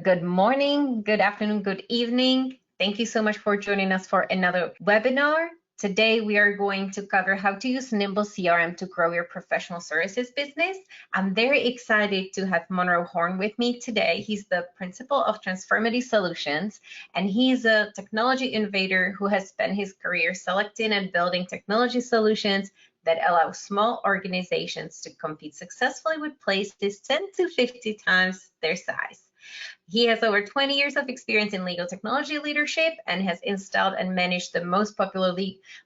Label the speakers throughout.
Speaker 1: Good morning, good afternoon, good evening. Thank you so much for joining us for another webinar. Today, we are going to cover how to use Nimble CRM to grow your professional services business. I'm very excited to have Monroe Horn with me today. He's the principal of TransformITy Solutions, and he's a technology innovator who has spent his career selecting and building technology solutions that allow small organizations to compete successfully with places 10 to 50 times their size. He has over 20 years of experience in legal technology leadership and has installed and managed the most popular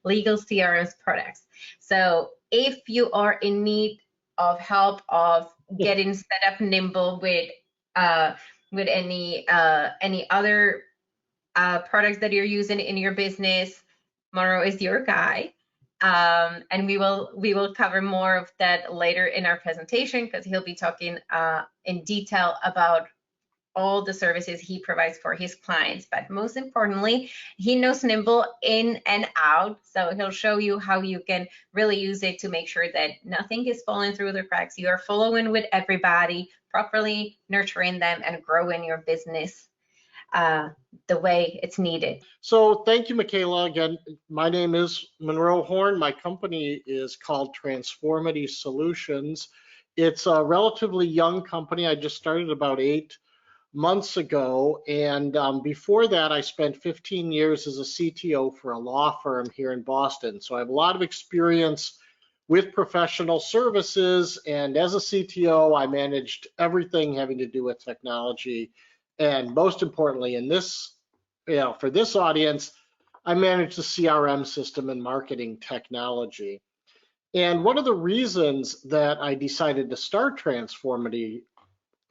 Speaker 1: legal CRM products. So if you are in need of help of getting set up Nimble with any other products that you're using in your business, Monroe is your guy. And we will cover more of that later in our presentation because he'll be talking in detail about all the services he provides for his clients. But most importantly, he knows Nimble in and out. So he'll show you how you can really use it to make sure that nothing is falling through the cracks. You are following with everybody, properly nurturing them and growing your business the way it's needed.
Speaker 2: So thank you, Michaela. Again, my name is Monroe Horn. My company is called TransformITy Solutions. It's a relatively young company. I just started about 8 months ago, and before that I spent 15 years as a CTO for a law firm here in Boston. So I have a lot of experience with professional services, and as a CTO I managed everything having to do with technology, and most importantly in this, for this audience, I managed the CRM system and marketing technology. And one of the reasons that I decided to start TransformITy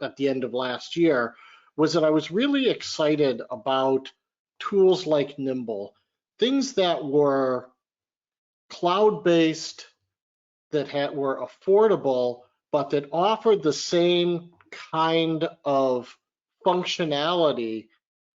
Speaker 2: at the end of last year was that I was really excited about tools like Nimble, things that were cloud-based, that were affordable, but that offered the same kind of functionality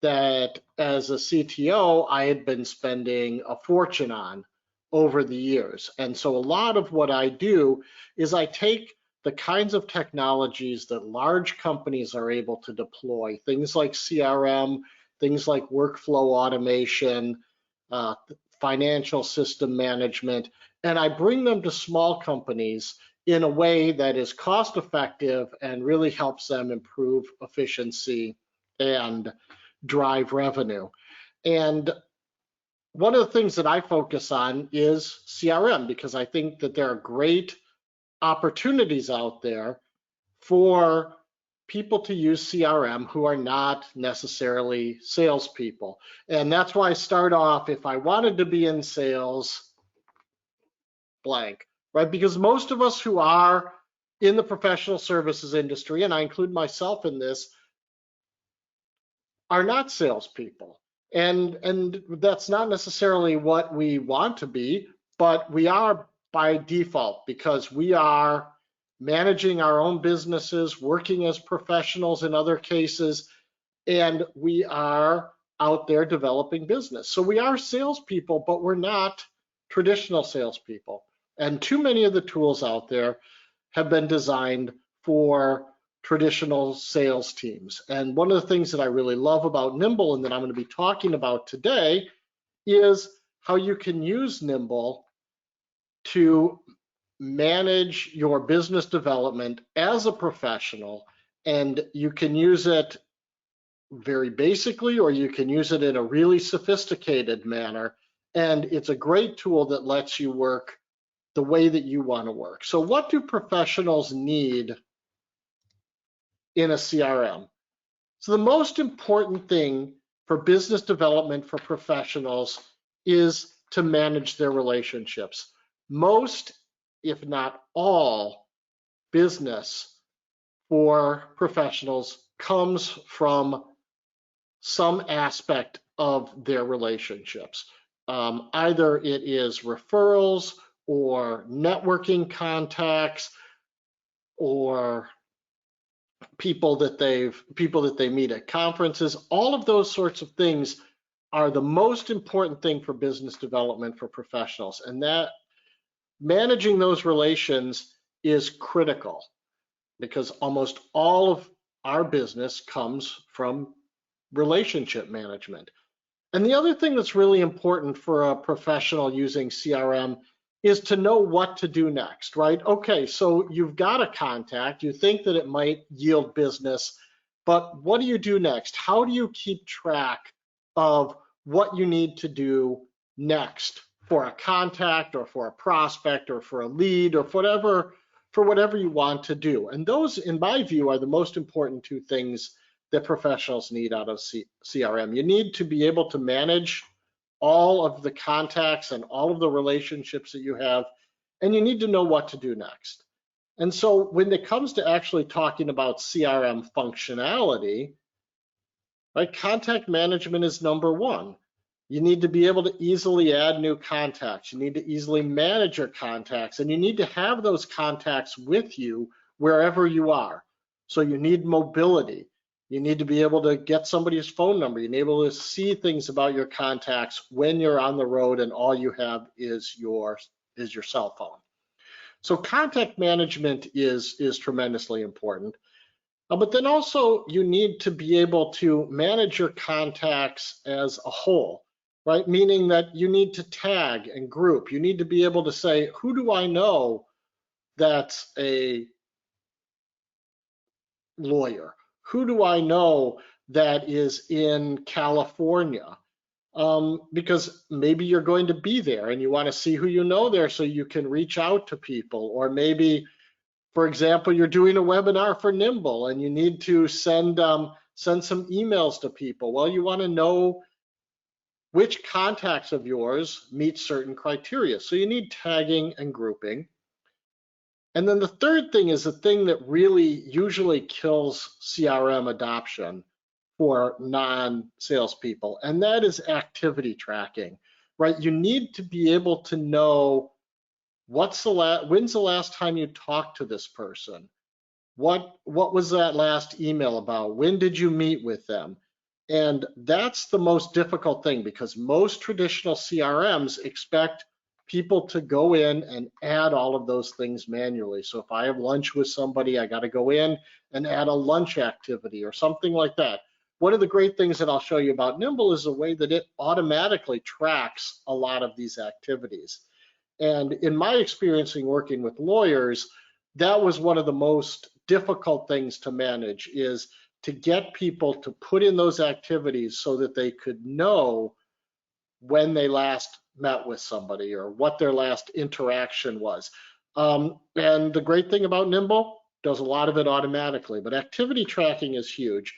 Speaker 2: that as a CTO I had been spending a fortune on over the years. And so a lot of what I do is I take the kinds of technologies that large companies are able to deploy, things like CRM, things like workflow automation, financial system management, and I bring them to small companies in a way that is cost effective and really helps them improve efficiency and drive revenue. And one of the things that I focus on is CRM, because I think that there are great opportunities out there for people to use CRM who are not necessarily salespeople. And that's why I start off, if I wanted to be in sales, blank, right? Because most of us who are in the professional services industry, and I include myself in this, are not salespeople. And that's not necessarily what we want to be, but we are by default, because we are managing our own businesses, working as professionals in other cases, and we are out there developing business. So we are salespeople, but we're not traditional salespeople. And too many of the tools out there have been designed for traditional sales teams. And one of the things that I really love about Nimble, and that I'm going to be talking about today, is how you can use Nimble to manage your business development as a professional. And you can use it very basically, or you can use it in a really sophisticated manner. And it's a great tool that lets you work the way that you want to work. So what do professionals need in a CRM? So the most important thing for business development for professionals is to manage their relationships. Most, if not all, business for professionals comes from some aspect of their relationships. Either it is referrals or networking contacts or people that they meet at conferences. All of those sorts of things are the most important thing for business development for professionals, and that managing those relations is critical, because almost all of our business comes from relationship management. And the other thing that's really important for a professional using CRM is to know what to do next, right? Okay, so you've got a contact, you think that it might yield business, but what do you do next? How do you keep track of what you need to do next for a contact or for a prospect or for a lead or for whatever you want to do? And those, in my view, are the most important two things that professionals need out of CRM. You need to be able to manage all of the contacts and all of the relationships that you have, and you need to know what to do next. And so when it comes to actually talking about CRM functionality, right, contact management is number one. You need to be able to easily add new contacts. You need to easily manage your contacts, and you need to have those contacts with you wherever you are. So you need mobility. You need to be able to get somebody's phone number. You need to be able to see things about your contacts when you're on the road and all you have is your cell phone. So contact management is tremendously important. But then also you need to be able to manage your contacts as a whole, right? Meaning that you need to tag and group. You need to be able to say, who do I know that's a lawyer? Who do I know that is in California? Because maybe you're going to be there and you want to see who you know there so you can reach out to people. Or maybe, for example, you're doing a webinar for Nimble and you need to send some emails to people. Well, you want to know which contacts of yours meet certain criteria. So you need tagging and grouping. And then the third thing is the thing that really usually kills CRM adoption for non-salespeople, and that is activity tracking, right? You need to be able to know when's the last time you talked to this person? What was that last email about? When did you meet with them? And that's the most difficult thing because most traditional CRMs expect people to go in and add all of those things manually. So if I have lunch with somebody, I got to go in and add a lunch activity or something like that. One of the great things that I'll show you about Nimble is the way that it automatically tracks a lot of these activities. And in my experience in working with lawyers, that was one of the most difficult things to manage, is to get people to put in those activities so that they could know when they last met with somebody or what their last interaction was. And the great thing about Nimble, does a lot of it automatically, but activity tracking is huge.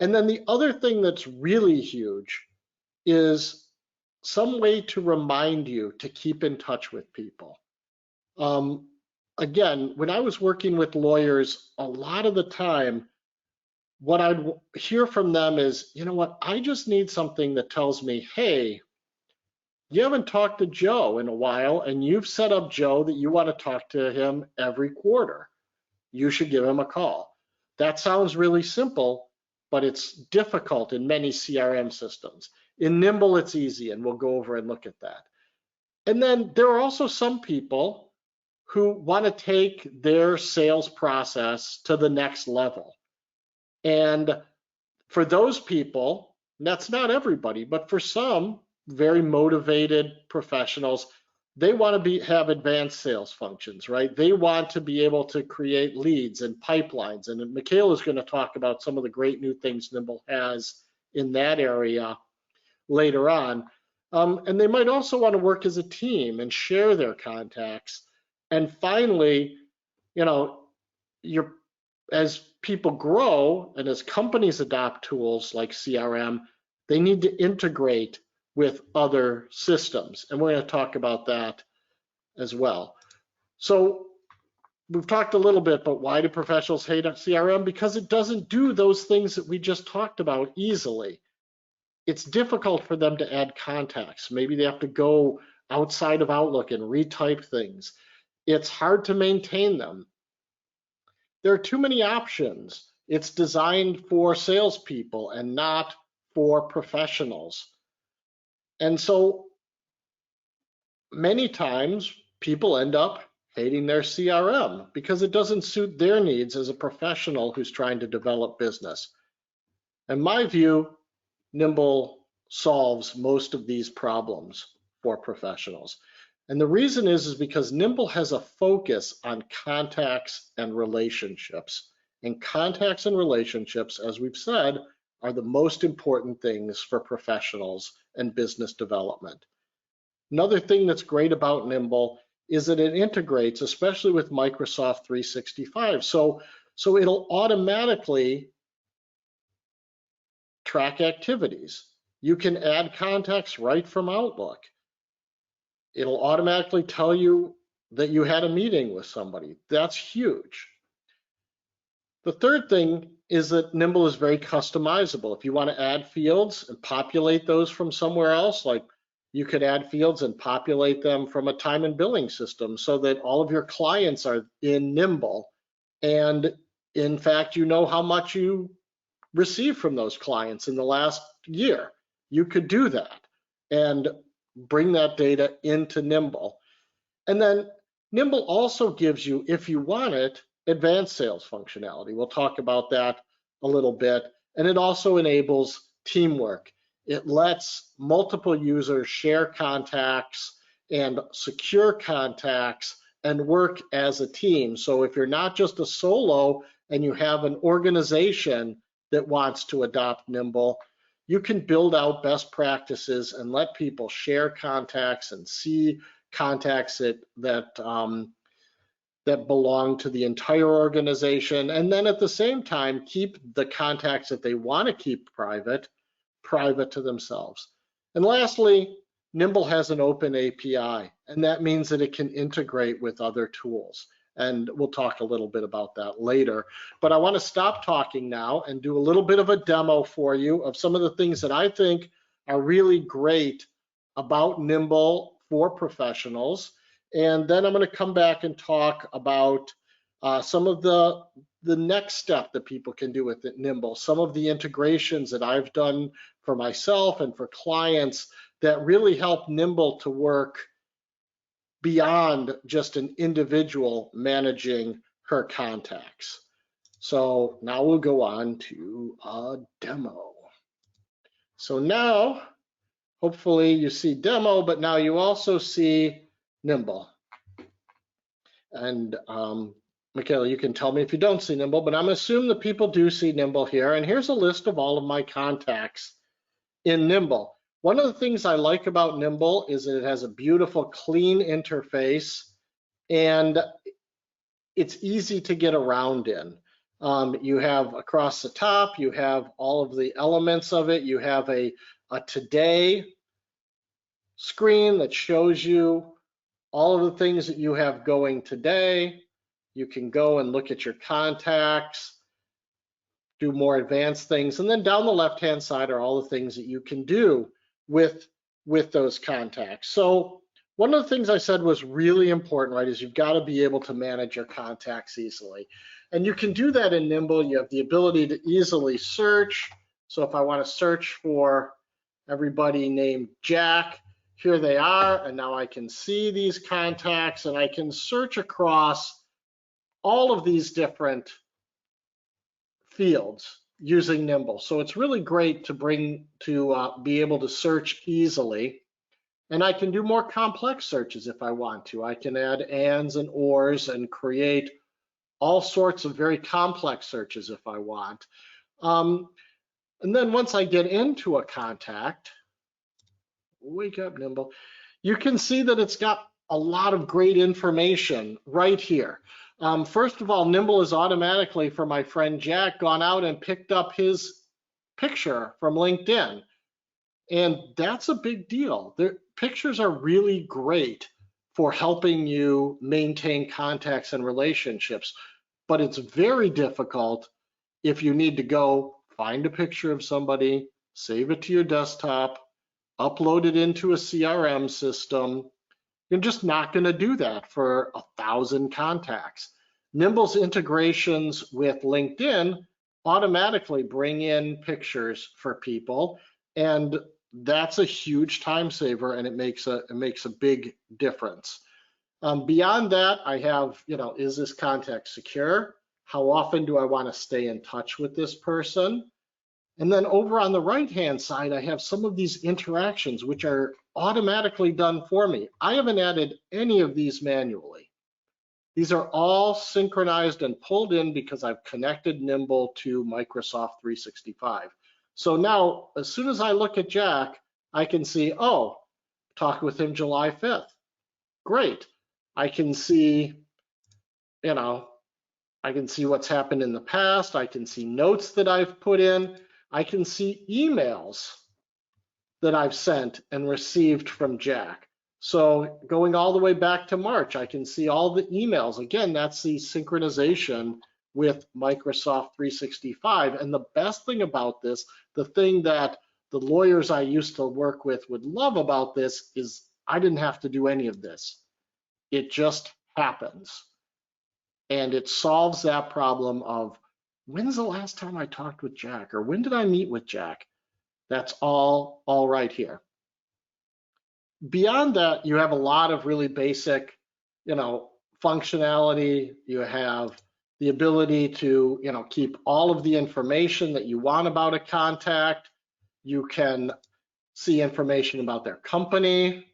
Speaker 2: And then the other thing that's really huge is some way to remind you to keep in touch with people. Again, when I was working with lawyers, a lot of the time, what I'd hear from them is, you know what, I just need something that tells me, hey, you haven't talked to Joe in a while, and you've set up Joe that you want to talk to him every quarter. You should give him a call. That sounds really simple, but it's difficult in many CRM systems. In Nimble, it's easy, and we'll go over and look at that. And then there are also some people who want to take their sales process to the next level. And for those people, that's not everybody, but for some very motivated professionals, they want to have advanced sales functions, right? They want to be able to create leads and pipelines. And Michaela is going to talk about some of the great new things Nimble has in that area later on. And they might also want to work as a team and share their contacts. And finally, you know, as people grow and as companies adopt tools like CRM, they need to integrate with other systems. And we're going to talk about that as well. So we've talked a little bit, but why do professionals hate CRM? Because it doesn't do those things that we just talked about easily. It's difficult for them to add contacts. Maybe they have to go outside of Outlook and retype things. It's hard to maintain them. There are too many options. It's designed for salespeople and not for professionals. And so many times people end up hating their CRM because it doesn't suit their needs as a professional who's trying to develop business. In my view, Nimble solves most of these problems for professionals. And the reason is because Nimble has a focus on contacts and relationships. And contacts and relationships, as we've said, are the most important things for professionals and business development. Another thing that's great about Nimble is that it integrates, especially with Microsoft 365. So it'll automatically track activities. You can add contacts right from Outlook. It'll automatically tell you that you had a meeting with somebody. That's huge. The third thing is that Nimble is very customizable. If you want to add fields and populate those from somewhere else, like you could add fields and populate them from a time and billing system so that all of your clients are in Nimble. And in fact, you know how much you received from those clients in the last year. You could do that and bring that data into Nimble. And then Nimble also gives you, if you want it, advanced sales functionality. We'll talk about that a little bit. And it also enables teamwork. It lets multiple users share contacts and secure contacts and work as a team. So if you're not just a solo and you have an organization that wants to adopt Nimble, you can build out best practices and let people share contacts and see contacts that belong to the entire organization, and then at the same time keep the contacts that they want to keep private to themselves. And lastly, Nimble has an open API, and that means that it can integrate with other tools. And we'll talk a little bit about that later. But I want to stop talking now and do a little bit of a demo for you of some of the things that I think are really great about Nimble for professionals. And then I'm going to come back and talk about some of the next step that people can do with Nimble, some of the integrations that I've done for myself and for clients that really help Nimble to work beyond just an individual managing her contacts. So now we'll go on to a demo. So now, hopefully you see demo, but now you also see Nimble. And Michaela, you can tell me if you don't see Nimble, but I'm gonna assume that people do see Nimble here. And here's a list of all of my contacts in Nimble. One of the things I like about Nimble is that it has a beautiful, clean interface, and it's easy to get around in. You have across the top, you have all of the elements of it. You have a today screen that shows you all of the things that you have going today. You can go and look at your contacts, do more advanced things, and then down the left-hand side are all the things that you can do with those contacts. So one of the things I said was really important, right, is you've got to be able to manage your contacts easily. And you can do that in Nimble. You have the ability to easily search. So if I want to search for everybody named Jack, here they are, and now I can see these contacts and I can search across all of these different fields using Nimble. So it's really great to be able to search easily. And I can do more complex searches if I want to. I can add ands and ors and create all sorts of very complex searches if I want. And then once I get into a contact, wake up Nimble, you can see that it's got a lot of great information right here. First of all, Nimble has automatically, for my friend Jack, gone out and picked up his picture from LinkedIn. And that's a big deal. Pictures are really great for helping you maintain contacts and relationships, but it's very difficult if you need to go find a picture of somebody, save it to your desktop, upload it into a CRM system. You're just not going to do that for 1,000 contacts. Nimble's integrations with LinkedIn automatically bring in pictures for people, and that's a huge time saver, and it makes a big difference. Beyond that, I have, is this contact secure? How often do I want to stay in touch with this person? And then over on the right-hand side, I have some of these interactions which are automatically done for me. I haven't added any of these manually. These are all synchronized and pulled in because I've connected Nimble to Microsoft 365. So now, as soon as I look at Jack, I can see, oh, talked with him July 5th. Great. I can see, I can see what's happened in the past. I can see notes that I've put in. I can see emails that I've sent and received from Jack. So going all the way back to March, I can see all the emails. Again, that's the synchronization with Microsoft 365. And the best thing about this, the thing that the lawyers I used to work with would love about this, is I didn't have to do any of this. It just happens. And it solves that problem of, when's the last time I talked with Jack, or when did I meet with Jack? That's all right here. Beyond that, you have a lot of really basic, functionality. You have the ability to, keep all of the information that you want about a contact. You can see information about their company.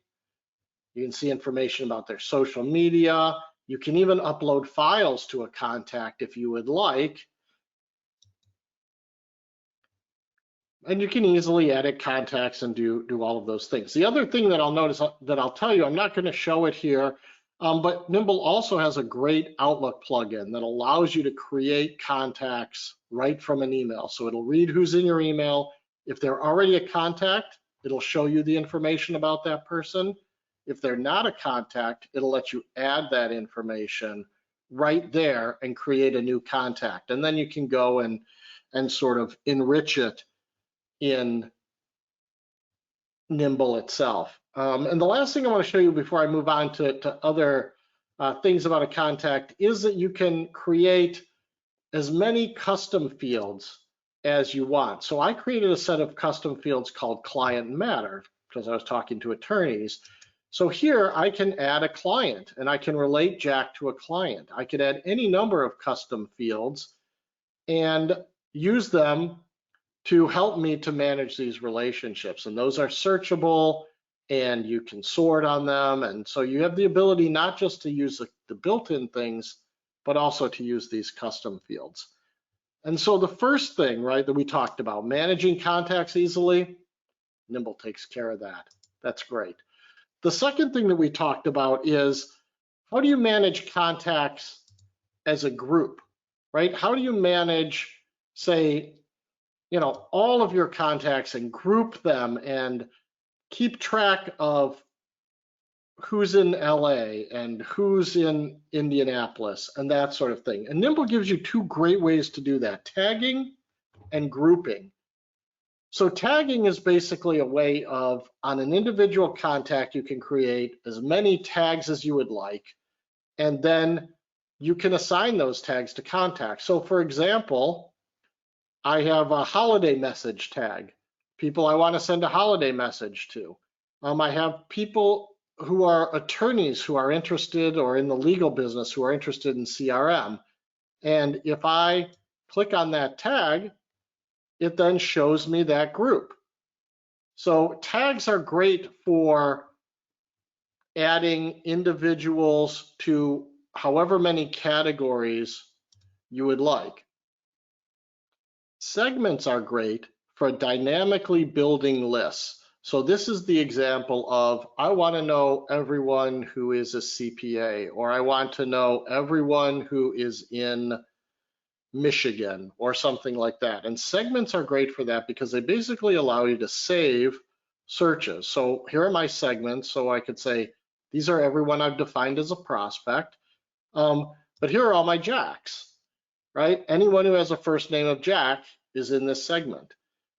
Speaker 2: You can see information about their social media. You can even upload files to a contact if you would like. And you can easily edit contacts and do all of those things. The other thing that I'll tell you, I'm not going to show it here, but Nimble also has a great Outlook plugin that allows you to create contacts right from an email. So it'll read who's in your email. If they're already a contact, it'll show you the information about that person. If they're not a contact, it'll let you add that information right there and create a new contact. And then you can go and sort of enrich it in Nimble itself. And the last thing I want to show you before I move on to other things about a contact is that you can create as many custom fields as you want. So I created a set of custom fields called Client Matter because I was talking to attorneys. So here I can add a client and I can relate Jack to a client. I could add any number of custom fields and use them to help me to manage these relationships. And those are searchable and you can sort on them. And so you have the ability not just to use the built-in things, but also to use these custom fields. And so the first thing, right, that we talked about, managing contacts easily, Nimble takes care of that. That's great. The second thing that we talked about is, how do you manage contacts as a group, right? How do you manage, say, all of your contacts and group them and keep track of who's in LA and who's in Indianapolis and that sort of thing. And Nimble gives you two great ways to do that, tagging and grouping. So tagging is basically a way of, on an individual contact, you can create as many tags as you would like, and then you can assign those tags to contacts. So for example, I have a holiday message tag, people I want to send a holiday message to. I have people who are attorneys who are interested, or in the legal business who are interested in CRM. And if I click on that tag, it then shows me that group. So tags are great for adding individuals to however many categories you would like. Segments are great for dynamically building lists. So this is the example of, I want to know everyone who is a CPA, or I want to know everyone who is in Michigan, or something like that. And segments are great for that because they basically allow you to save searches. So here are my segments. So I could say, these are everyone I've defined as a prospect. But here are all my Jacks, right? Anyone who has a first name of Jack is in this segment.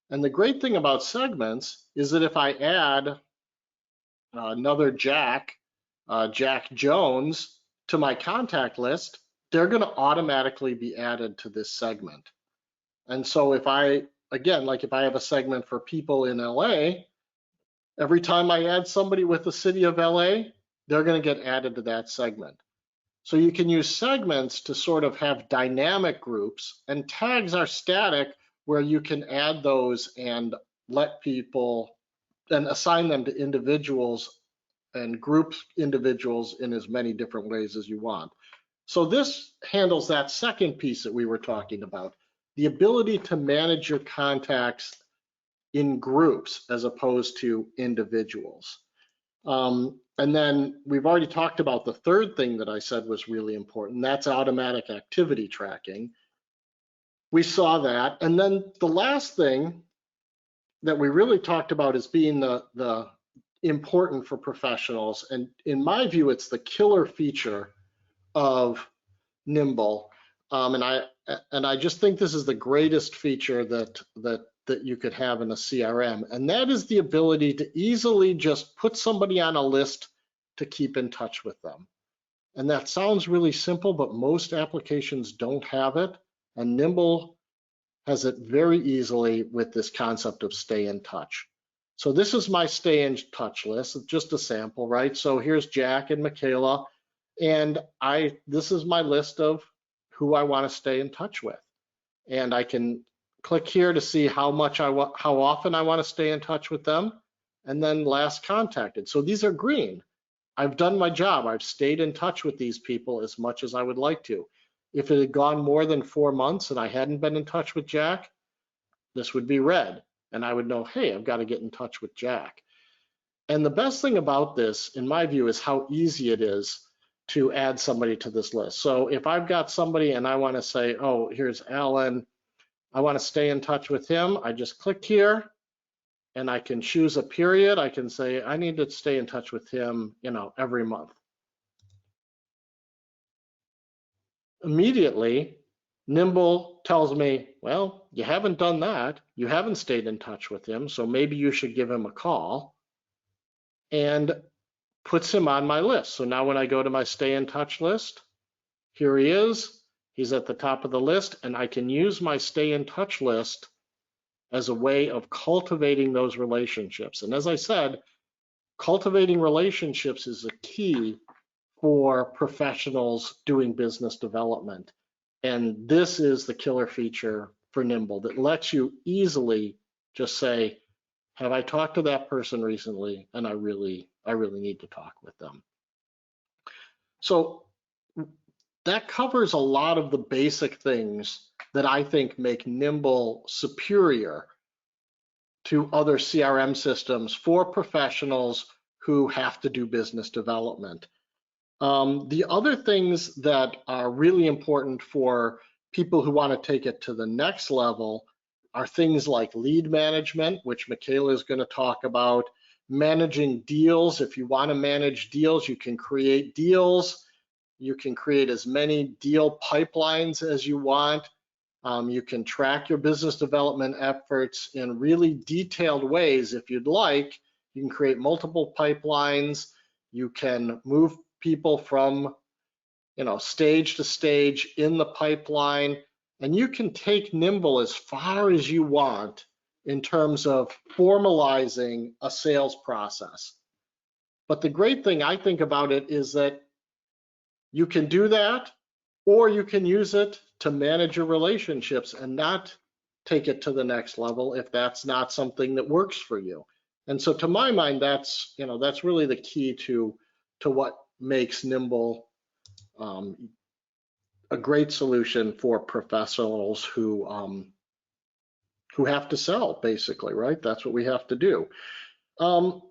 Speaker 2: And the great thing about segments is that if I add another Jack, Jack Jones, to my contact list, they're going to automatically be added to this segment. And so if I, again, like if I have a segment for people in LA, every time I add somebody with the city of LA, they're going to get added to that segment. So you can use segments to sort of have dynamic groups, and tags are static, where you can add those and let people and assign them to individuals and group individuals in as many different ways as you want. So this handles that second piece that we were talking about, the ability to manage your contacts in groups as opposed to individuals. And then we've already talked about the third thing that I said was really important. That's automatic activity tracking. We saw that. And then the last thing that we really talked about is being the important for professionals. And in my view, it's the killer feature of Nimble. And I just think this is the greatest feature that you could have in a CRM, and that is the ability to easily just put somebody on a list to keep in touch with them. And that sounds really simple, but most applications don't have it, and Nimble has it very easily with this concept of stay in touch. So this is my stay in touch list. It's just a sample, right? So here's Jack and Michaela, and this is my list of who I want to stay in touch with. And I can click here to see how often I want to stay in touch with them, and then last contacted. So these are green. I've done my job. I've stayed in touch with these people as much as I would like to. If it had gone more than 4 months and I hadn't been in touch with Jack, this would be red, and I would know, hey, I've got to get in touch with Jack. And the best thing about this, in my view, is how easy it is to add somebody to this list. So if I've got somebody and I want to say, oh, here's Alan, I want to stay in touch with him, I just click here and I can choose a period. I can say, I need to stay in touch with him, every month. Immediately, Nimble tells me, well, you haven't done that. You haven't stayed in touch with him, so maybe you should give him a call, and puts him on my list. So now when I go to my stay in touch list, here he is. He's at the top of the list, and I can use my stay in touch list as a way of cultivating those relationships. And as I said, cultivating relationships is a key for professionals doing business development. And this is the killer feature for Nimble that lets you easily just say, have I talked to that person recently? And I really need to talk with them. So that covers a lot of the basic things that I think make Nimble superior to other CRM systems for professionals who have to do business development. The other things that are really important for people who want to take it to the next level are things like lead management, which Michaela is going to talk about, managing deals. If you want to manage deals, you can create deals. You can create as many deal pipelines as you want. You can track your business development efforts in really detailed ways if you'd like. You can create multiple pipelines. You can move people from stage to stage in the pipeline, and you can take Nimble as far as you want in terms of formalizing a sales process. But the great thing I think about it is that you can do that, or you can use it to manage your relationships and not take it to the next level if that's not something that works for you. And so to my mind, that's really the key to what makes Nimble a great solution for professionals who have to sell, basically, right? That's what we have to do. So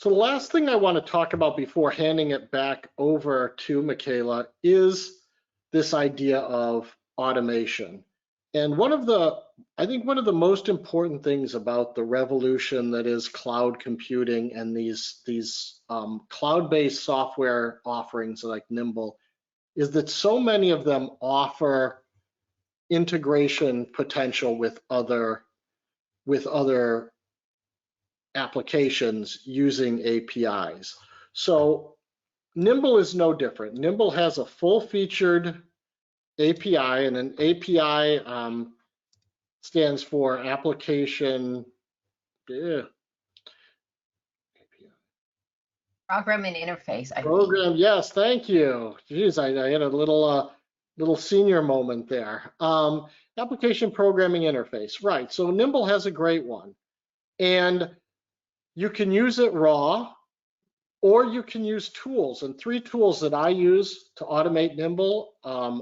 Speaker 2: the last thing I want to talk about before handing it back over to Michaela is this idea of automation. And I think one of the most important things about the revolution that is cloud computing and these cloud-based software offerings like Nimble is that so many of them offer integration potential with other applications using APIs. So Nimble is no different. Nimble has a full-featured API, and an API stands for application.
Speaker 1: Programming interface, I think.
Speaker 2: Program, yes, thank you. Geez, I had a little senior moment there. Application programming interface, right? So Nimble has a great one, and you can use it raw, or you can use tools. And three tools that I use to automate Nimble.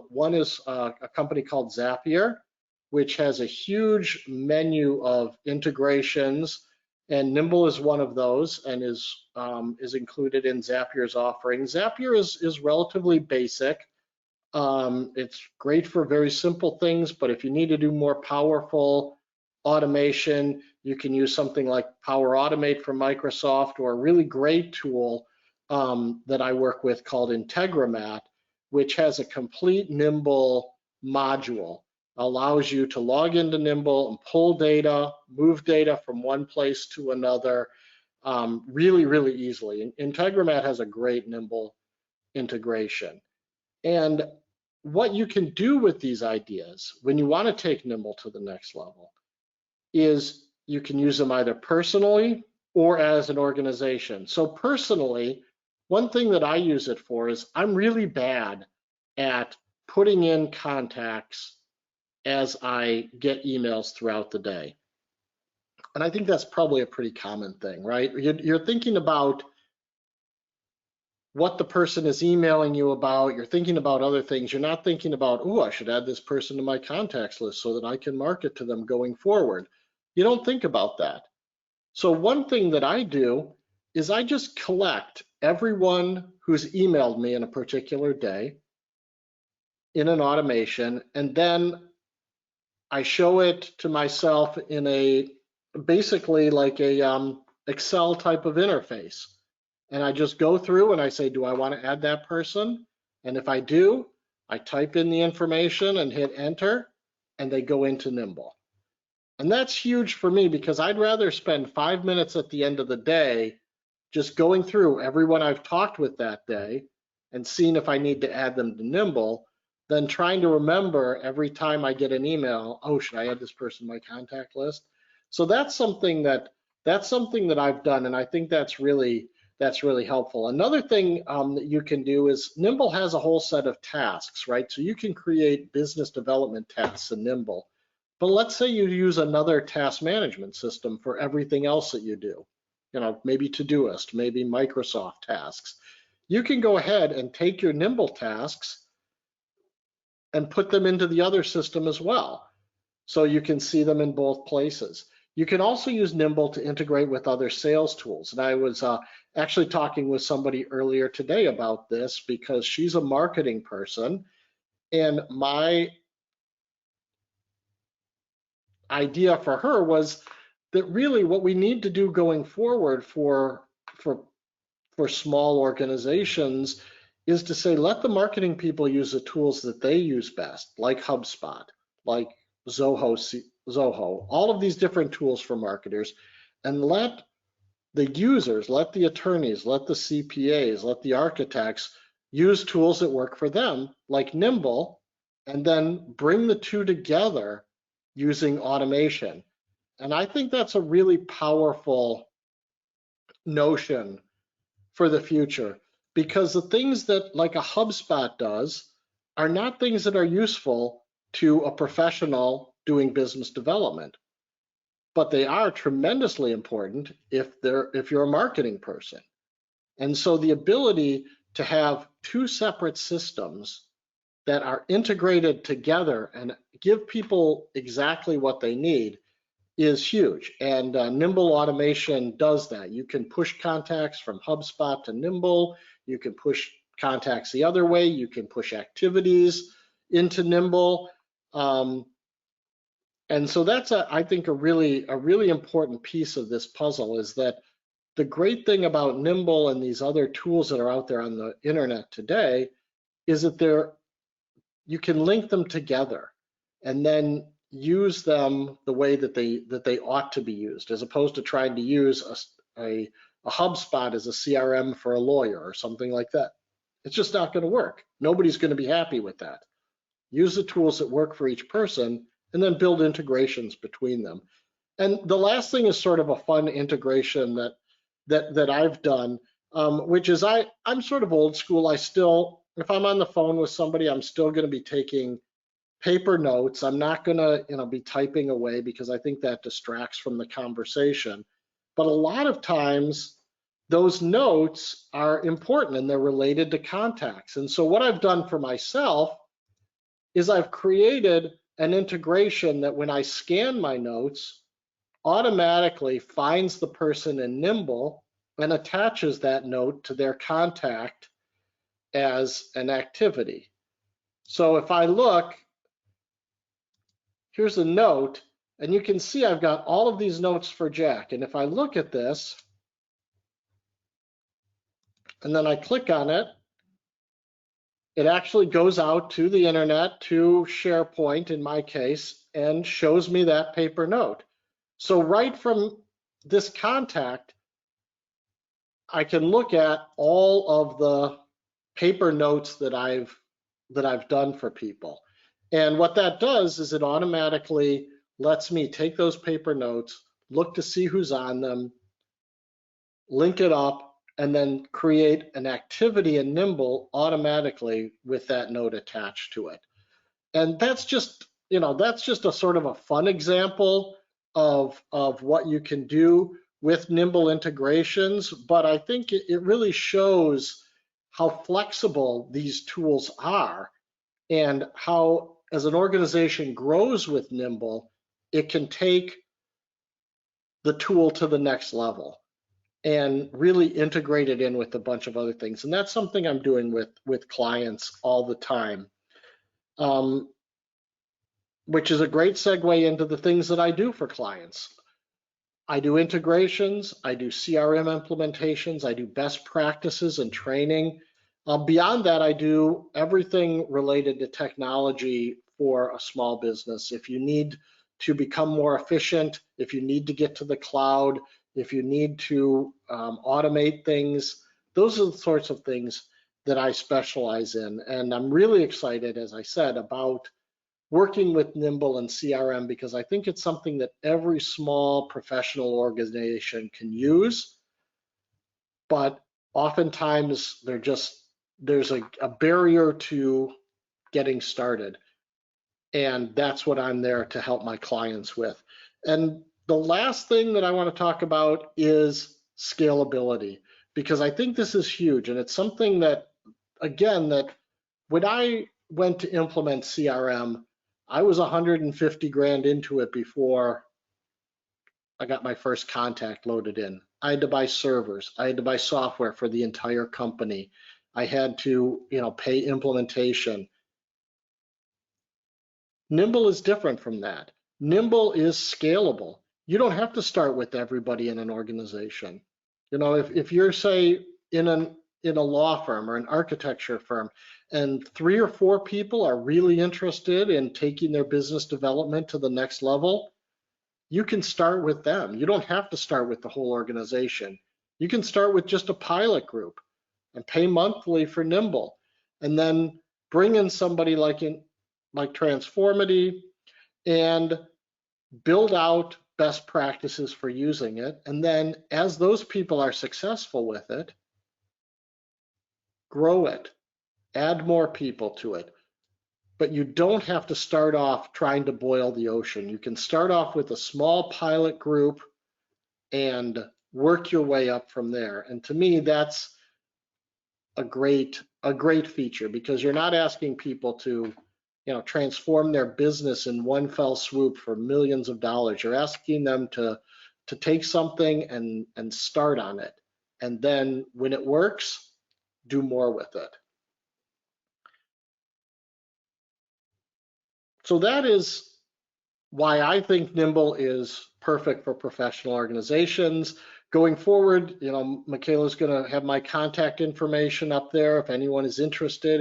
Speaker 2: One is a company called Zapier, which has a huge menu of integrations, and Nimble is one of those, and is included in Zapier's offering. Zapier is relatively basic. It's great for very simple things, but if you need to do more powerful automation, you can use something like Power Automate from Microsoft, or a really great tool that I work with called Integromat, which has a complete Nimble module. Allows you to log into Nimble and pull data, move data from one place to another really, really easily. And Integromat has a great Nimble integration. And what you can do with these ideas when you want to take Nimble to the next level is you can use them either personally or as an organization. So personally, one thing that I use it for is I'm really bad at putting in contacts as I get emails throughout the day. And I think that's probably a pretty common thing, right? You're thinking about what the person is emailing you about. You're thinking about other things. You're not thinking about, oh, I should add this person to my contacts list so that I can market to them going forward. You don't think about that. So one thing that I do is I just collect everyone who's emailed me in a particular day in an automation, and then I show it to myself in a basically like a Excel type of interface. And I just go through and I say, do I want to add that person? And if I do, I type in the information and hit enter, and they go into Nimble. And that's huge for me because I'd rather spend 5 minutes at the end of the day just going through everyone I've talked with that day and seeing if I need to add them to Nimble than trying to remember every time I get an email, oh, should I add this person to my contact list? So that's something that I've done, and I think that's really helpful. Another thing that you can do is Nimble has a whole set of tasks, right? So you can create business development tasks in Nimble. But let's say you use another task management system for everything else that you do. You know, maybe Todoist, maybe Microsoft tasks. You can go ahead and take your Nimble tasks and put them into the other system as well. So you can see them in both places. You can also use Nimble to integrate with other sales tools. And I was actually talking with somebody earlier today about this because she's a marketing person. And my idea for her was that really what we need to do going forward for small organizations is to say, let the marketing people use the tools that they use best, like HubSpot, like Zoho, all of these different tools for marketers, and let the users, let the attorneys, let the CPAs, let the architects use tools that work for them, like Nimble, and then bring the two together using automation. And I think that's a really powerful notion for the future, because the things that like a HubSpot does are not things that are useful to a professional doing business development, but they are tremendously important if you're a marketing person. And so the ability to have two separate systems that are integrated together and give people exactly what they need is huge. And Nimble automation does that. You can push contacts from HubSpot to Nimble. You can push contacts the other way. You can push activities into Nimble. And so that's, I think, a really important piece of this puzzle, is that the great thing about Nimble and these other tools that are out there on the internet today is that you can link them together and then use them the way that they ought to be used, as opposed to trying to use a HubSpot as a CRM for a lawyer or something like that. It's just not going to work. Nobody's going to be happy with that. Use the tools that work for each person and then build integrations between them. And the last thing is sort of a fun integration that I've done. which is I'm sort of old school. I still, if I'm on the phone with somebody, I'm still going to be taking paper notes. I'm not going to, be typing away because I think that distracts from the conversation. But a lot of times those notes are important and they're related to contacts. And so what I've done for myself is I've created an integration that when I scan my notes, automatically finds the person in Nimble and attaches that note to their contact as an activity. So if I look, here's a note, and you can see I've got all of these notes for Jack. And if I look at this, and then I click on it, it actually goes out to the internet, to SharePoint in my case, and shows me that paper note. So right from this contact, I can look at all of the paper notes that I've done for people. And what that does is it automatically lets me take those paper notes, look to see who's on them, link it up, and then create an activity in Nimble automatically with that note attached to it. And that's just a sort of a fun example of what you can do with Nimble integrations, but I think it really shows how flexible these tools are and how, as an organization grows with Nimble, it can take the tool to the next level and really integrate it in with a bunch of other things. And that's something I'm doing with clients all the time, which is a great segue into the things that I do for clients. I do integrations, I do CRM implementations, I do best practices and training. Beyond that, I do everything related to technology for a small business. If you need to become more efficient, if you need to get to the cloud, if you need to automate things, those are the sorts of things that I specialize in. And I'm really excited, as I said, about working with Nimble and CRM because I think it's something that every small professional organization can use, but oftentimes there's a barrier to getting started. And that's what I'm there to help my clients with. And the last thing that I want to talk about is scalability, because I think this is huge. And it's something that, again, that when I went to implement CRM, I was 150 grand into it before I got my first contact loaded in. I had to buy servers. I had to buy software for the entire company. I had to, pay implementation. Nimble is different from that. Nimble is scalable. You don't have to start with everybody in an organization. If you're, say, in a law firm or an architecture firm, and 3 or 4 people are really interested in taking their business development to the next level, you can start with them. You don't have to start with the whole organization. You can start with just a pilot group and pay monthly for Nimble, and then bring in somebody like TransformITy and build out best practices for using it. And then as those people are successful with it, grow it, add more people to it. But you don't have to start off trying to boil the ocean. You can start off with a small pilot group and work your way up from there. And to me, that's a great feature, because you're not asking people to transform their business in one fell swoop for millions of dollars. You're asking them to take something and start on it. And then when it works, do more with it. So that is why I think Nimble is perfect for professional organizations. Going forward, Michaela's going to have my contact information up there. If anyone is interested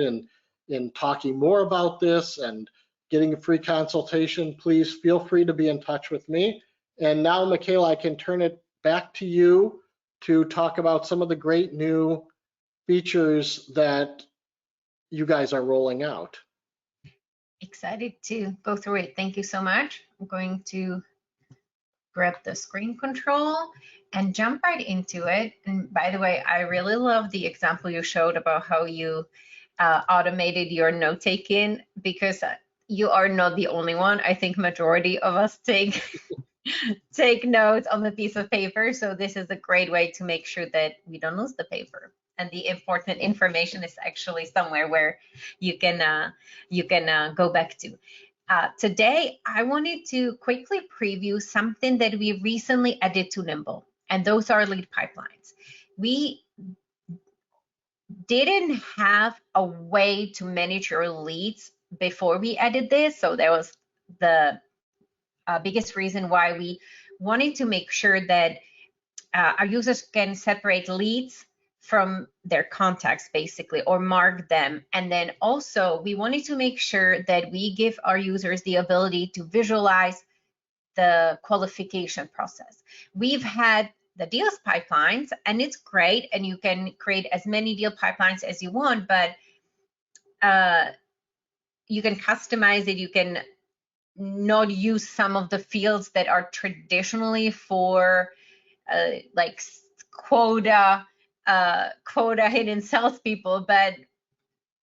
Speaker 2: in talking more about this and getting a free consultation, please feel free to be in touch with me. And now, Michaela, I can turn it back to you to talk about some of the great new features that you guys are rolling out.
Speaker 1: Excited to go through it. Thank you so much. I'm going to grab the screen control and jump right into it. And by the way, I really love the example you showed about how you automated your note taking, because you are not the only one. I think majority of us take notes on a piece of paper. So this is a great way to make sure that we don't lose the paper and the important information is actually somewhere where you can go back to. Today, I wanted to quickly preview something that we recently added to Nimble, and those are lead pipelines. We didn't have a way to manage your leads before we added this, so that was the biggest reason why we wanted to make sure that our users can separate leads from their contacts, basically, or mark them. And then also we wanted to make sure that we give our users the ability to visualize the qualification process. We've had the deals pipelines, and it's great, and you can create as many deal pipelines as you want, but you can customize it. You can not use some of the fields that are traditionally for like quota hidden salespeople. But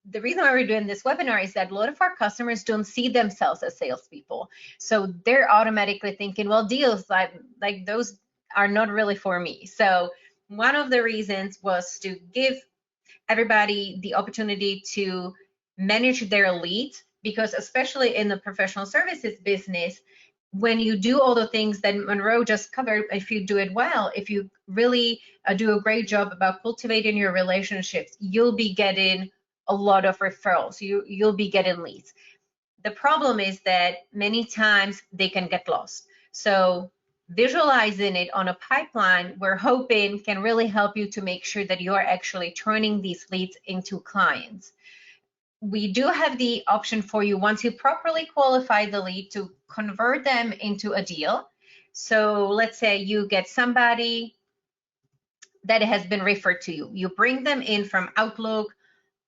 Speaker 1: the reason why we're doing this webinar is that a lot of our customers don't see themselves as salespeople, so they're automatically thinking, well, deals like those are not really for me. So one of the reasons was to give everybody the opportunity to manage their leads, because especially in the professional services business, when you do all the things that Monroe just covered, if you do it well, if you really do a great job about cultivating your relationships, you'll be getting a lot of referrals. You'll be getting leads. The problem is that many times they can get lost. So visualizing it on a pipeline, we're hoping can really help you to make sure that you are actually turning these leads into clients. We do have the option for you, once you properly qualify the lead, to convert them into a deal. So let's say you get somebody that has been referred to you. You bring them in from Outlook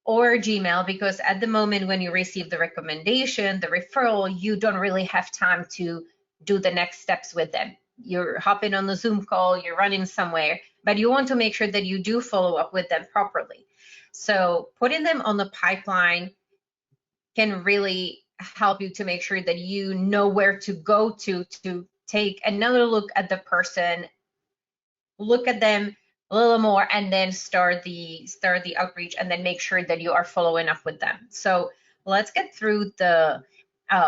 Speaker 1: or Gmail, because at the moment when you receive the recommendation, the referral, you don't really have time to do the next steps with them. You're hopping on the Zoom call, you're running somewhere, but you want to make sure that you do follow up with them properly. So putting them on the pipeline can really help you to make sure that you know where to go to take another look at the person, look at them a little more, and then start the outreach, and then make sure that you are following up with them. So let's get through the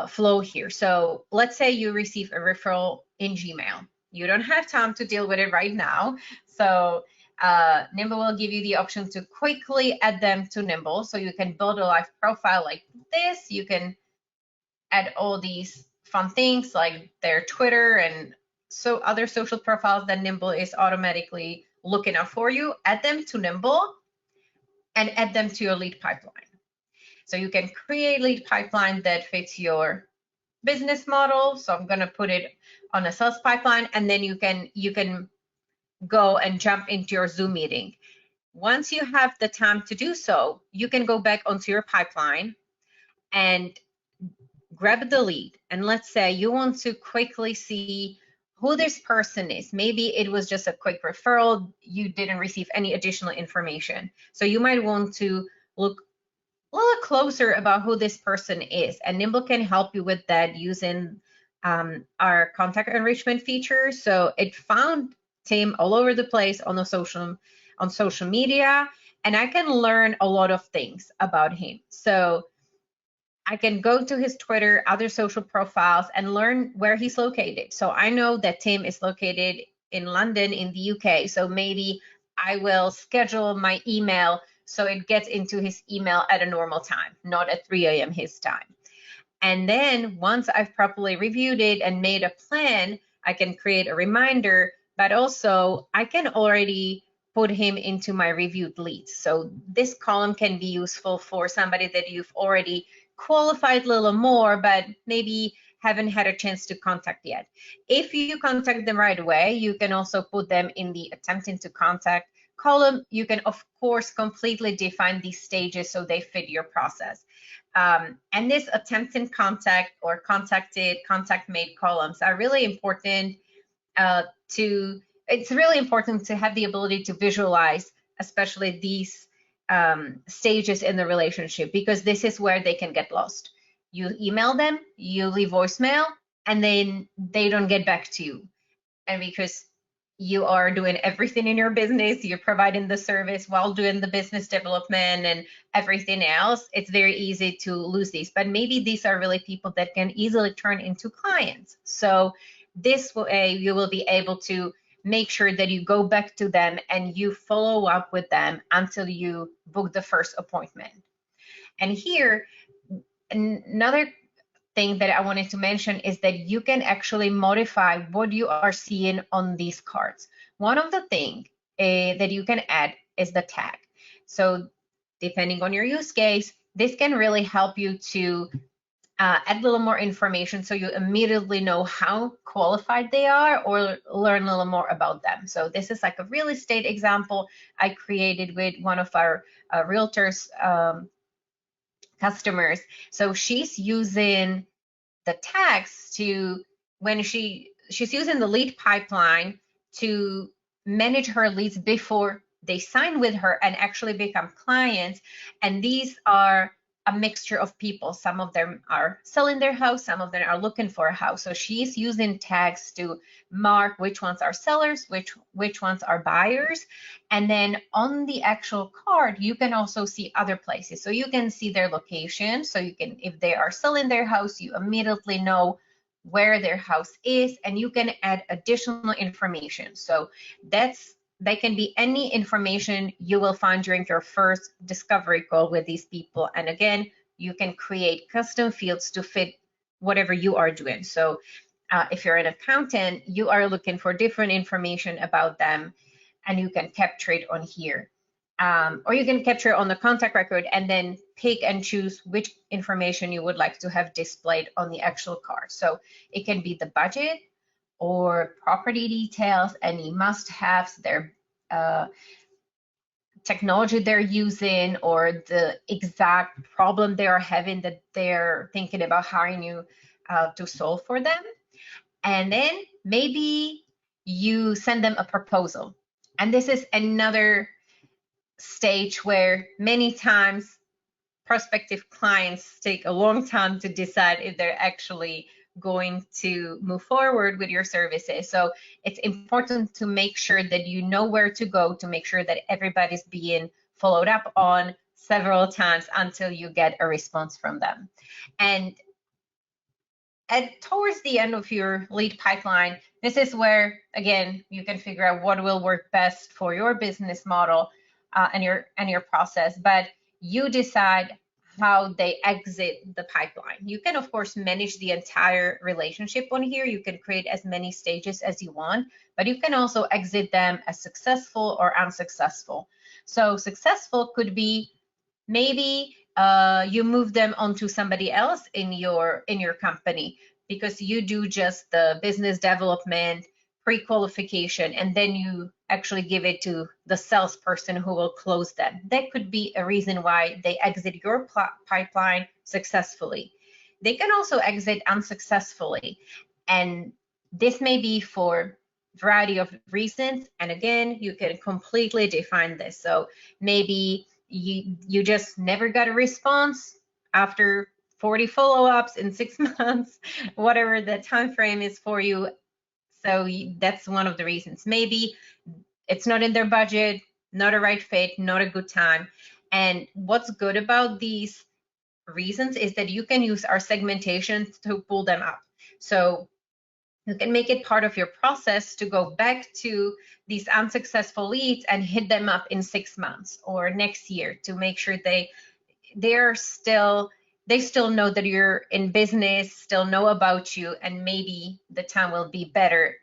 Speaker 1: flow here. So let's say you receive a referral in Gmail. You don't have time to deal with it right now. So Nimble will give you the option to quickly add them to Nimble. So you can build a live profile like this. You can add all these fun things like their Twitter and so other social profiles that Nimble is automatically looking up for you. Add them to Nimble and add them to your lead pipeline. So you can create lead pipeline that fits your business model. So I'm going to put it on a sales pipeline, and then you can go and jump into your Zoom meeting. Once you have the time to do so, you can go back onto your pipeline and grab the lead. And let's say you want to quickly see who this person is. Maybe it was just a quick referral. You didn't receive any additional information. So you might want to look a little closer about who this person is. And Nimble can help you with that using our contact enrichment feature. So it found Tim all over the place on social media, and I can learn a lot of things about him. So I can go to his Twitter, other social profiles, and learn where he's located. So I know that Tim is located in London in the UK. So maybe I will schedule my email so it gets into his email at a normal time, not at 3 a.m. his time. And then once I've properly reviewed it and made a plan, I can create a reminder, but also I can already put him into my reviewed leads. So this column can be useful for somebody that you've already qualified a little more, but maybe haven't had a chance to contact yet. If you contact them right away, you can also put them in the attempting to contact column. You can, of course, completely define these stages so they fit your process. And this attempting contact or contacted, contact made columns are really important it's really important to have the ability to visualize, especially these stages in the relationship, because this is where they can get lost. You email them, you leave voicemail, and then they don't get back to you. And because you are doing everything in your business, you're providing the service while doing the business development and everything else, it's very easy to lose these. But maybe these are really people that can easily turn into clients. So this way you will be able to make sure that you go back to them and you follow up with them until you book the first appointment. And here, another thing that I wanted to mention is that you can actually modify what you are seeing on these cards. One of the things that you can add is the tag. So depending on your use case, this can really help you to add a little more information so you immediately know how qualified they are or learn a little more about them. So this is like a real estate example I created with one of our realtors customers. So she's using the tags to, when she's using the lead pipeline to manage her leads before they sign with her and actually become clients. And these are a mixture of people. Some of them are selling their house, some of them are looking for a house. So she's using tags to mark which ones are sellers, which ones are buyers. And then on the actual card, you can also see other places. So you can see their location. So you can, if they are selling their house, you immediately know where their house is, and you can add additional information. So that can be any information you will find during your first discovery call with these people. And again, you can create custom fields to fit whatever you are doing. So if you're an accountant, you are looking for different information about them, and you can capture it on here. Or you can capture on the contact record and then pick and choose which information you would like to have displayed on the actual card. So it can be the budget or property details, any must-haves, their technology they're using, or the exact problem they are having that they're thinking about hiring you to solve for them. And then maybe you send them a proposal. And this is another stage where many times prospective clients take a long time to decide if they're actually going to move forward with your services. So it's important to make sure that you know where to go to make sure that everybody's being followed up on several times until you get a response from them. And towards the end of your lead pipeline, this is where, again, you can figure out what will work best for your business model and your process, but you decide how they exit the pipeline. You can, of course, manage the entire relationship on here. You can create as many stages as you want, but you can also exit them as successful or unsuccessful. So successful could be maybe you move them onto somebody else in your company because you do just the business development, pre-qualification, and then you actually give it to the salesperson who will close them. That could be a reason why they exit your pipeline successfully. They can also exit unsuccessfully, and this may be for a variety of reasons. And again, you can completely define this. So maybe you just never got a response after 40 follow-ups in 6 months, whatever the time frame is for you. So that's one of the reasons. Maybe it's not in their budget, not a right fit, not a good time. And what's good about these reasons is that you can use our segmentation to pull them up. So you can make it part of your process to go back to these unsuccessful leads and hit them up in 6 months or next year to make sure they still know that you're in business, still know about you, and maybe the time will be better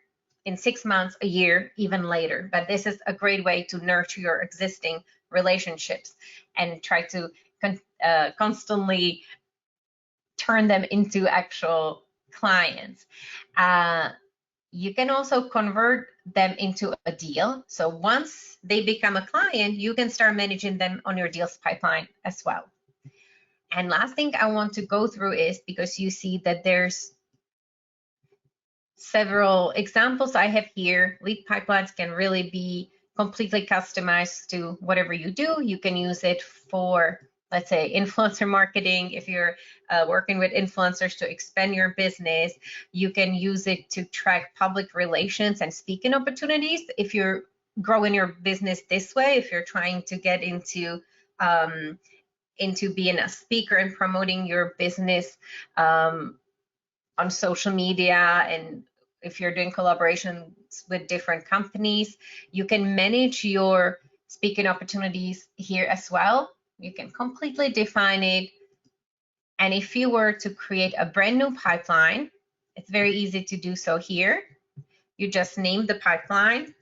Speaker 1: in 6 months, a year, even later. But this is a great way to nurture your existing relationships and try to constantly turn them into actual clients. You can also convert them into a deal. So once they become a client, you can start managing them on your deals pipeline as well. And last thing I want to go through is, because you see that there's several examples I have here. Lead pipelines can really be completely customized to whatever you do. You can use it for, let's say, influencer marketing. If you're working with influencers to expand your business, you can use it to track public relations and speaking opportunities. If you're growing your business this way, if you're trying to get into being a speaker and promoting your business on social media, and if you're doing collaborations with different companies, you can manage your speaking opportunities here as well. You can completely define it. And if you were to create a brand new pipeline, it's very easy to do so here. You just name the pipeline.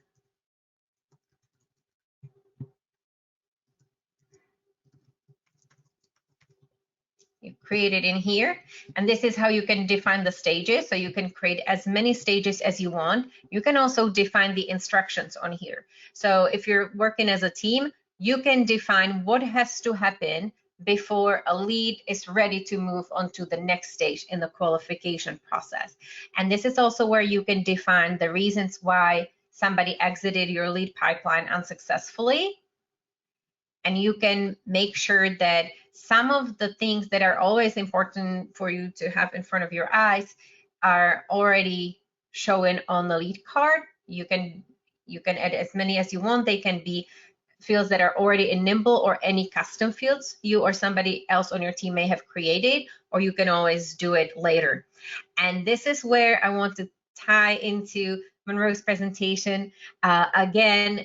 Speaker 1: You create it in here, and this is how you can define the stages. So you can create as many stages as you want. You can also define the instructions on here. So if you're working as a team, you can define what has to happen before a lead is ready to move on to the next stage in the qualification process. And this is also where you can define the reasons why somebody exited your lead pipeline unsuccessfully. And you can make sure that some of the things that are always important for you to have in front of your eyes are already shown on the lead card. You can add as many as you want. They can be fields that are already in Nimble, or any custom fields you or somebody else on your team may have created, or you can always do it later. And this is where I want to tie into Monroe's presentation. Again,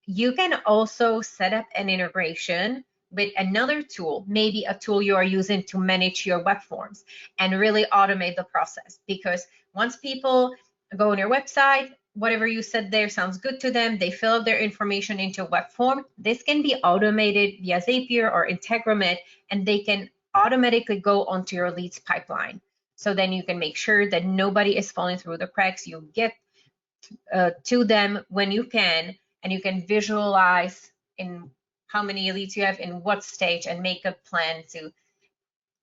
Speaker 1: you can also set up an integration with another tool, maybe a tool you are using to manage your web forms, and really automate the process. Because once people go on your website, whatever you said there sounds good to them, they fill out their information into a web form. This can be automated via Zapier or Integromat, and they can automatically go onto your leads pipeline. So then you can make sure that nobody is falling through the cracks. You get to them when you can, and you can visualize in how many leads you have in what stage, and make a plan to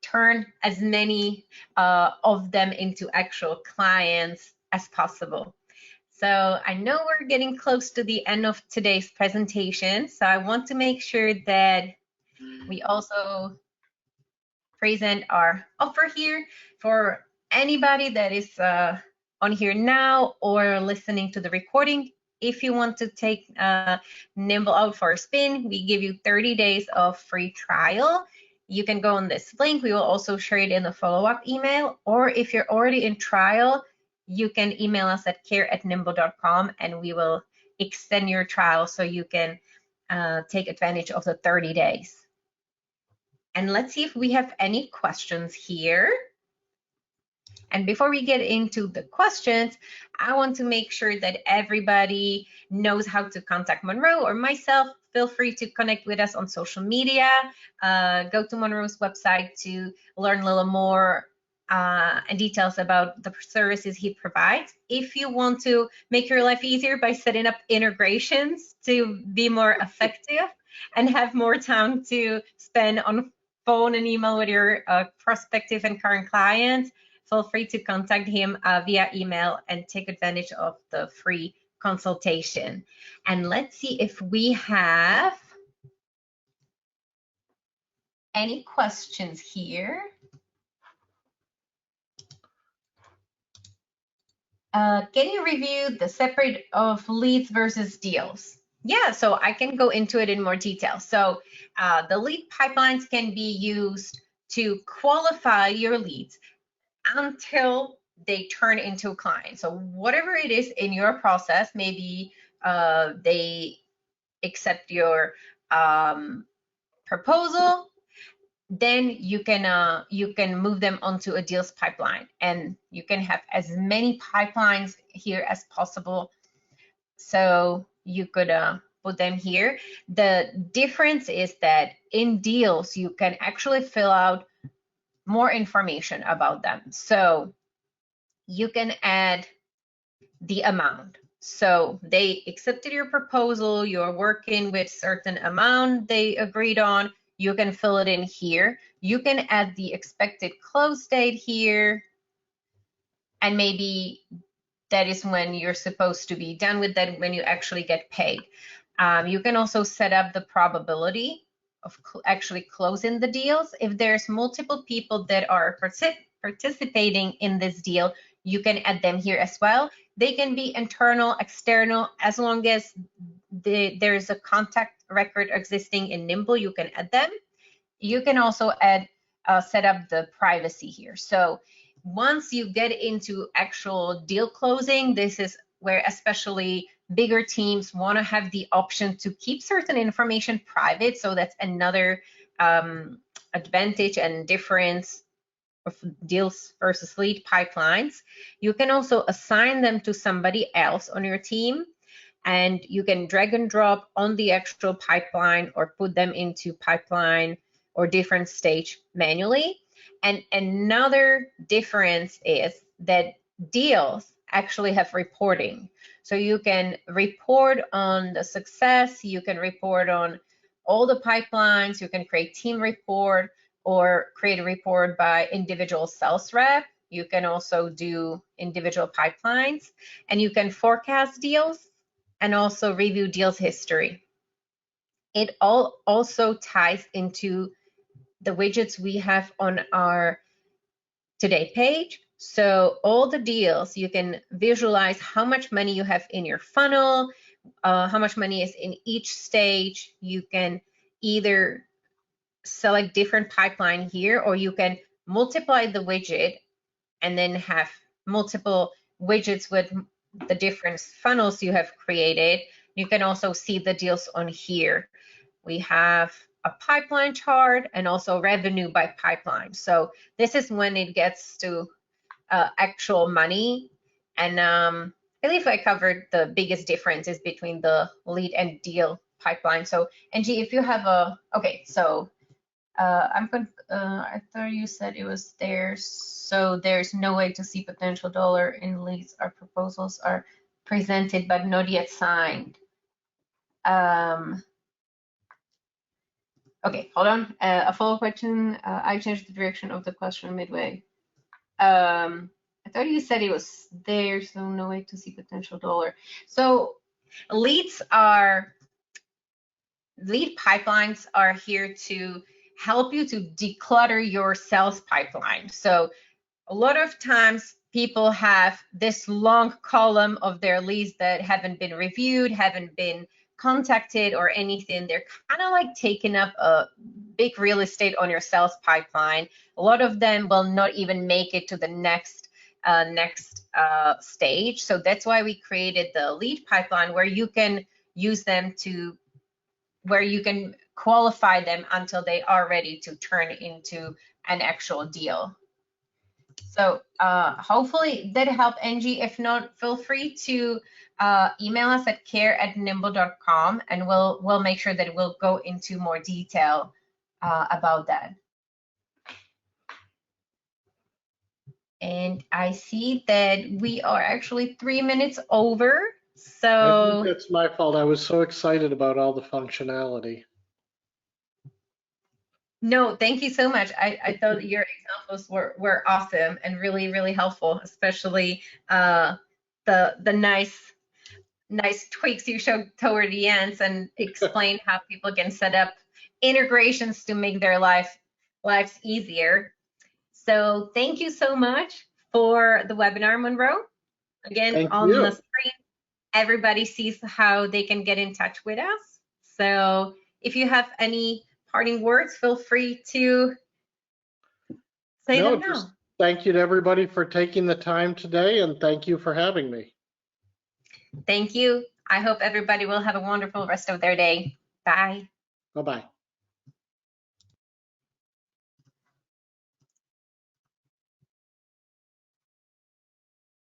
Speaker 1: turn as many of them into actual clients as possible. So I know we're getting close to the end of today's presentation, so I want to make sure that we also present our offer here for anybody that is on here now or listening to the recording. If you want to take Nimble out for a spin, we give you 30 days of free trial. You can go on this link. We will also share it in the follow-up email. Or if you're already in trial, you can email us at care@nimble.com, and we will extend your trial so you can take advantage of the 30 days. And let's see if we have any questions here. And before we get into the questions, I want to make sure that everybody knows how to contact Monroe or myself. Feel free to connect with us on social media. Go to Monroe's website to learn a little more and details about the services he provides. If you want to make your life easier by setting up integrations to be more effective and have more time to spend on phone and email with your prospective and current clients, feel free to contact him via email and take advantage of the free consultation. And let's see if we have any questions here. Can you review the separate of leads versus deals? Yeah, so I can go into it in more detail. So the lead pipelines can be used to qualify your leads until they turn into a client. So whatever it is in your process, maybe they accept your proposal, then you can move them onto a deals pipeline, and you can have as many pipelines here as possible. So you could put them here. The difference is that in deals, you can actually fill out more information about them. So you can add the amount. So they accepted your proposal, you're working with certain amount they agreed on, you can fill it in here. You can add the expected close date here, and maybe that is when you're supposed to be done with that, when you actually get paid. You can also set up the probability of actually closing the deals. If there's multiple people that are participating in this deal, you can add them here as well. They can be internal, external, as long as there's a contact record existing in Nimble, you can add them. You can also add, set up the privacy here. So once you get into actual deal closing, this is where especially bigger teams want to have the option to keep certain information private. So that's another advantage and difference of deals versus lead pipelines. You can also assign them to somebody else on your team, and you can drag and drop on the actual pipeline or put them into pipeline or different stage manually. And another difference is that deals actually have reporting. So you can report on the success, you can report on all the pipelines, you can create team report or create a report by individual sales rep. You can also do individual pipelines, and you can forecast deals and also review deals history. It all also ties into the widgets we have on our Today page. So all the deals, you can visualize how much money you have in your funnel, how much money is in each stage. You can either select different pipeline here, or you can multiply the widget and then have multiple widgets with the different funnels you have created. You can also see the deals on here. We have a pipeline chart and also revenue by pipeline. So this is when it gets to actual money. And I believe I covered the biggest differences between the lead and deal pipeline. So Angie, if you have a, okay, so I'm going. I thought you said it was there. So there's no way to see potential dollar in leads. Our proposals are presented but not yet signed. Okay, hold on. A follow-up question. I changed the direction of the question midway. I thought you said it was there, so no way to see potential dollar. So lead pipelines are here to help you to declutter your sales pipeline. So a lot of times people have this long column of their leads that haven't been reviewed, haven't been contacted or anything. They're kind of like taking up a big real estate on your sales pipeline. A lot of them will not even make it to the next stage. So that's why we created the lead pipeline, where you can use them to, where you can qualify them until they are ready to turn into an actual deal. So hopefully that helped, Angie. If not, feel free to email us at care@nimble.com, and we'll make sure that we'll go into more detail about that. And I see that we are actually 3 minutes over. So
Speaker 2: I think that's my fault. I was so excited about all the functionality.
Speaker 1: no, thank you so much. I thought your examples were awesome and really, really helpful, especially the nice tweaks you showed toward the ends and explain how people can set up integrations to make their lives easier. So thank you so much for the webinar, Monroe. Again,
Speaker 2: Thank
Speaker 1: on
Speaker 2: you.
Speaker 1: the screen, everybody sees how they can get in touch with us. So if you have any parting words, feel free to say them now.
Speaker 2: Just thank you to everybody for taking the time today, and thank you for having me.
Speaker 1: Thank you. I hope everybody will have a wonderful rest of their day. Bye.
Speaker 2: Bye-bye.